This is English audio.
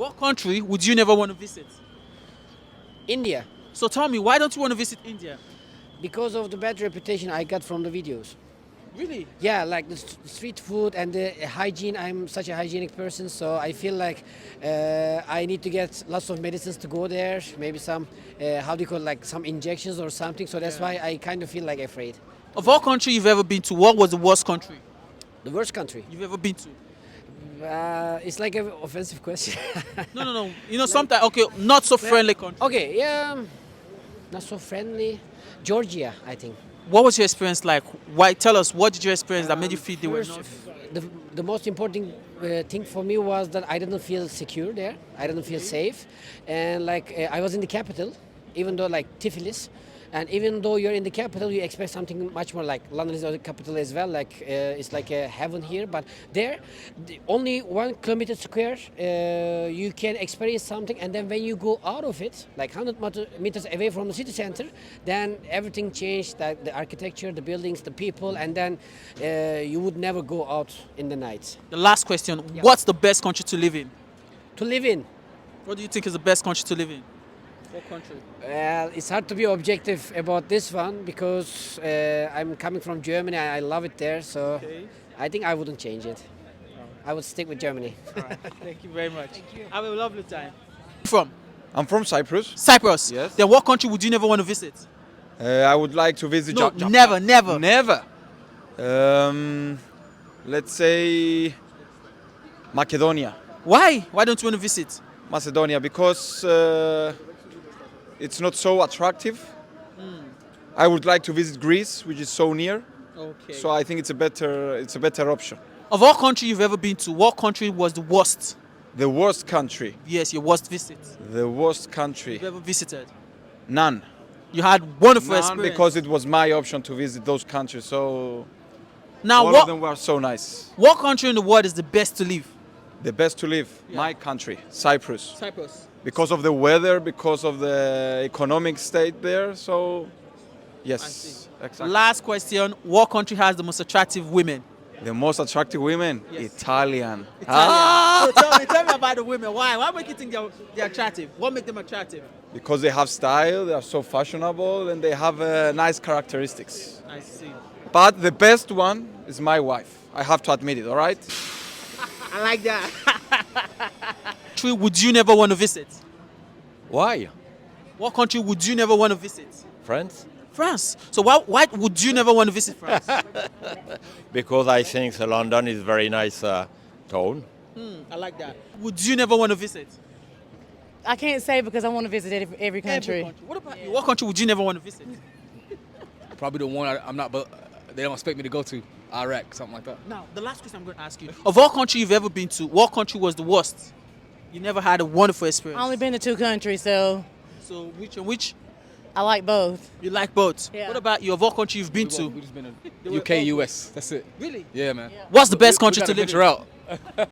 What country would you never want to visit? India, So tell me, why don't you want to visit India? because of the bad reputation I got from the videos. Really? Yeah, like the street food and the hygiene. I'm such a hygienic person, so I feel like I need to get lots of medicines to go there. Maybe some, how do you call it, like some injections or something. So that's why I kind of feel like afraid. Of all country you've ever been to, what was the worst country The worst country. you've ever been to? It's like an offensive question. No, no, no. You know, sometimes, okay, not so friendly country. Okay, yeah, not so friendly. Georgia, I think. What was your experience like? Why? Tell us, what did you experience that made you feel they were First, not? the most important thing for me was that I didn't feel secure there. I didn't feel safe, and like I was in the capital, even though like Tiflis, and even though you're in the capital, you expect something much more like London is the capital as well. Like it's like a heaven here, but there, only 1 kilometer square, you can experience something, and then when you go out of it, like 100 meters away from the city center, then everything changed. Like the architecture, the buildings, the people, and then you would never go out in the night. The last question, what's the best country to live in? To live in, What do you think is the best country to live in? What country? it's hard to be objective about this one because I'm coming from Germany. I love it there, so Okay. I think I wouldn't change it. I would stick with Germany. All right. Thank you very much. Thank you. Have a lovely time. From I'm from Cyprus. Cyprus. Yes. Then what country would you never want to visit? I would like to visit No, Japan. never, never. Never. Let's say Macedonia. Why? Why don't you want to visit? Macedonia, because it's not so attractive. I would like to visit Greece, which is so near. Okay. So I think it's a better option. Of all country you've ever been to, what country was the worst? The worst country. Yes, your worst visit The worst country. you've ever visited. None. You had wonderful None, experience. because it was my option to visit those countries. So Now, all what of them were so nice. what country in the world is the best to live? The best to live. Yeah. My country, Cyprus. Cyprus. Because of the weather, because of the economic state there. So, yes, exactly. Last question: what country has the most attractive women? The most attractive women, Yes. Italian. Italian. So tell me about the women. Why? Why make you think they're attractive? What makes them attractive? Because they have style, they are so fashionable, and they have nice characteristics. I see. But the best one is my wife. I have to admit it. All right. I like that. Country would you never want to visit? Why? What country would you never want to visit? France? France. So why would you never want to visit France? Because I think London is very nice town. I like that. Would you never want to visit? I can't say because I want to visit every country. What about you? What country would you never want to visit? Probably the one I'm not, but they don't expect me to go to. Iraq, something like that. Now, the last question I'm going to ask you: of all country you've ever been to, what country was the worst? You never had a wonderful experience. I only been to 2 countries, so So which and which? I like both. You like both. Yeah. What about you? Of all country you've been to? We just been They in were UK, all- US. That's it. Really? Yeah, man. What's the best We country gotta to live in? venture out.